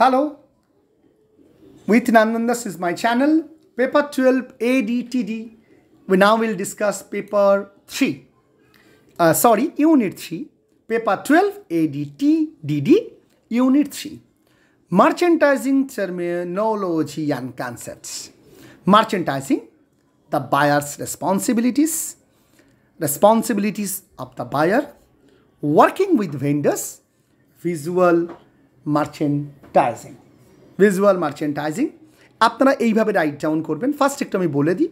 Hello, with Nandandas is my channel, paper 12 ADTD. We now will discuss paper 3. Unit 3, paper 12 ADTDD, unit 3. Merchandising terminology and concepts. Merchandising, the buyer's responsibilities of the buyer, working with vendors, visual merchandising. আপনারা এইভাবে write down করবেন। First একটু আমি বলে দিই,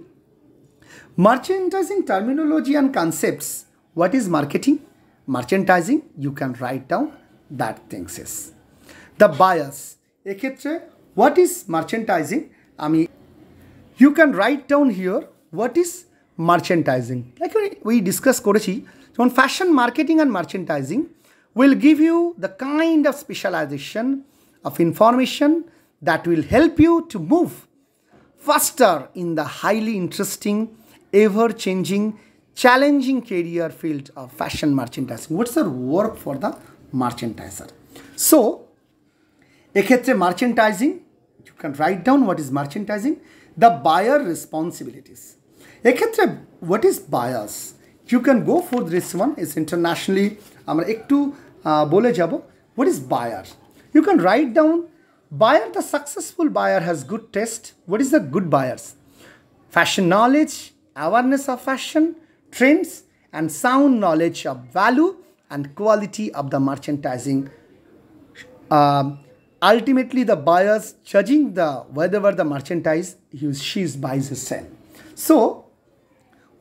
merchandising terminology and concepts. What is marketing? Merchandising, you can write down that things is the buyers. এক্ষেত্রে what is merchandising, আমি you can write down here what is merchandising. Like we discuss করেছি, যেমন fashion marketing and merchandising will give you the kind of specialization of information that will help you to move faster in the highly interesting, ever-changing, challenging career field of fashion merchandising. What's the work for the merchandiser? So, ekhetre merchandising, you can write down what is merchandising, the buyer responsibilities. Ekhetre, what is buyers? You can go for this one. It's internationally. আমরা একটু বলে যাব, what is buyer? You can write down buyer. The successful buyer has good taste. What is the good buyers? Fashion knowledge, awareness of fashion trends, and sound knowledge of value and quality of the merchandising. Ultimately, the buyers judging the whether the merchandise she buys or sell. So,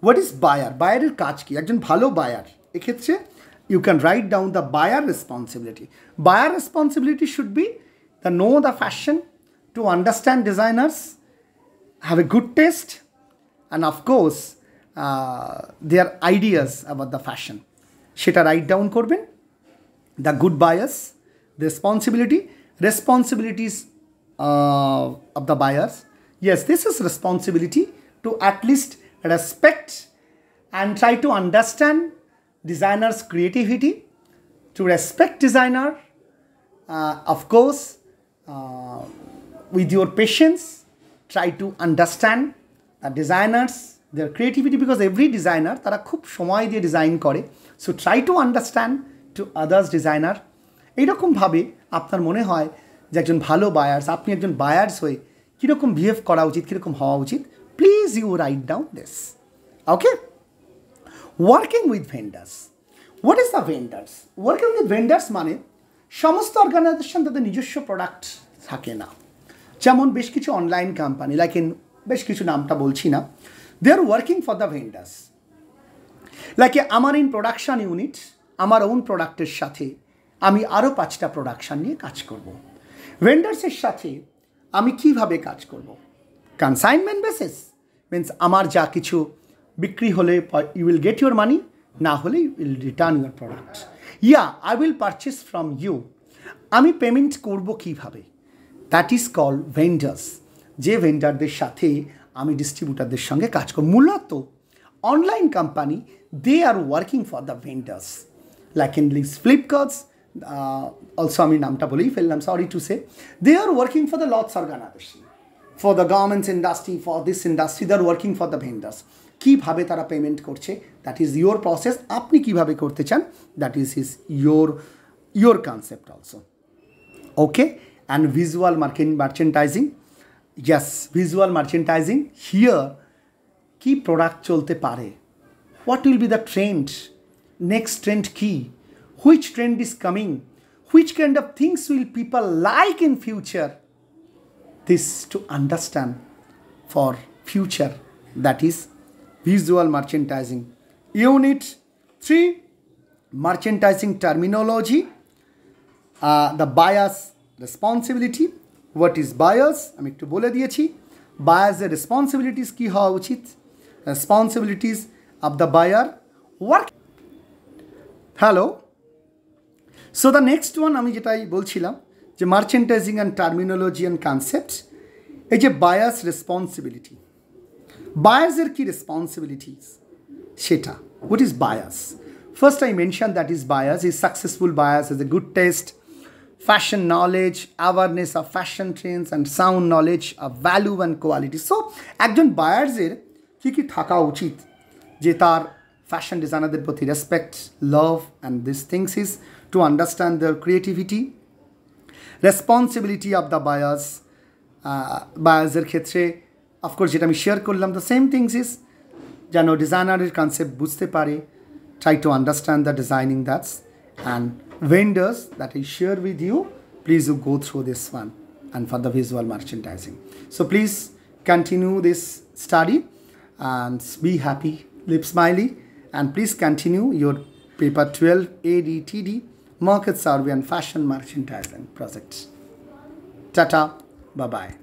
what is buyer? Buyer এর কাজ কি? একজন ভালো buyer এক্ষেত্রে you can write down the buyer responsibility. Buyer responsibility should be to know the fashion, to understand designers, have a good taste, and of course their ideas about the fashion. Sheta write down korben. The good buyers, the responsibilities of the buyers. Yes, this is responsibility to at least respect and try to understand designer's creativity, to respect designer, of course, with your patience, try to understand the designers, their creativity, because every designer tara khub shomoy diye design kore. So try to understand to others designer. এই রকম ভাবে আপনার মনে হয় যে একজন ভালো buyers, আপনি একজন বায়ার্স হয়ে কীরকম বিহেভ করা উচিত, কীরকম হওয়া উচিত, please you write down this. Okay, working with vendors. What is the vendors? Working with vendors মানে সমস্ত অর্গানাইজেশন তাদের নিজস্ব প্রোডাক্ট থাকে না। যেমন বেশ কিছু অনলাইন কোম্পানি, লাইক ইন বেশ কিছু নামটা বলছি না, they are working for the vendors. Like আমার ইন প্রোডাকশান ইউনিট, আমার ওন প্রোডাক্টের সাথে আমি আরও 5টা প্রোডাকশান নিয়ে কাজ করব। ভেন্ডার্সের সাথে আমি কিভাবে কাজ করব? কনসাইনমেন্ট বেসিস, মিনস আমার যা কিছু বিক্রি হলে you will get your money, না হলে you will return your product. I will purchase from you. আমি পেমেন্ট করব কিভাবে? That is called vendors. যে ভেন্ডারদের সাথে আমি ডিস্ট্রিবিউটারদের সঙ্গে কাজ করব, মূলত online company, they are working for the vendors. Like in list Flipkarts, also আমি নামটা বলেই ফেললাম, sorry to say, they are working for the lots organisation, for the garments industry, for this industry, they are working for the vendors. কীভাবে তারা payment করছে, that is your process. আপনি কীভাবে করতে চান, that is your concept also. Okay, and visual merchandising. Yes, visual merchandising here কী product চলতে পারে, what will be the trend, next trend কী, which trend is coming, which kind of things will people like in future. This to understand for future, that is visual merchandising. Unit 3, merchandising terminology, the buyer's responsibility. What is buyers? আমি একটু বলে দিয়েছি। বায়ার্সের responsibilities কী হওয়া উচিত? Responsibilities of the buyer, work. Hello, so the next one আমি যেটাই বলছিলাম যে merchandising and terminology and concept, এই যে বায়ার্স রেসপন্সিবিলিটি, বায়ার্সের কী রেসপন্সিবিলিটিস সেটা, what is buyers? First I mentioned that is buyers. Is successful buyers has a good taste, fashion knowledge, awareness of fashion trends, and sound knowledge of value and quality. So একজন বায়ার্সের কি কি থাকা উচিত যে তার fashion ডিজাইনারদের প্রতি respect, love and this things is to understand their creativity, responsibility of the বায়ার্সের ক্ষেত্রে অফকোর্স যেটা আমি শেয়ার করলাম, দ্য সেম থিংস ইজ যেন ডিজাইনারের কনসেপ্ট বুঝতে পারে, try to understand the designing that's, and vendors that I share with you, please you go through this one and for the visual merchandising. So please continue this study and be happy, live smiley, and please continue your paper 12 ADTD market survey and fashion merchandising project. Tata, bye bye.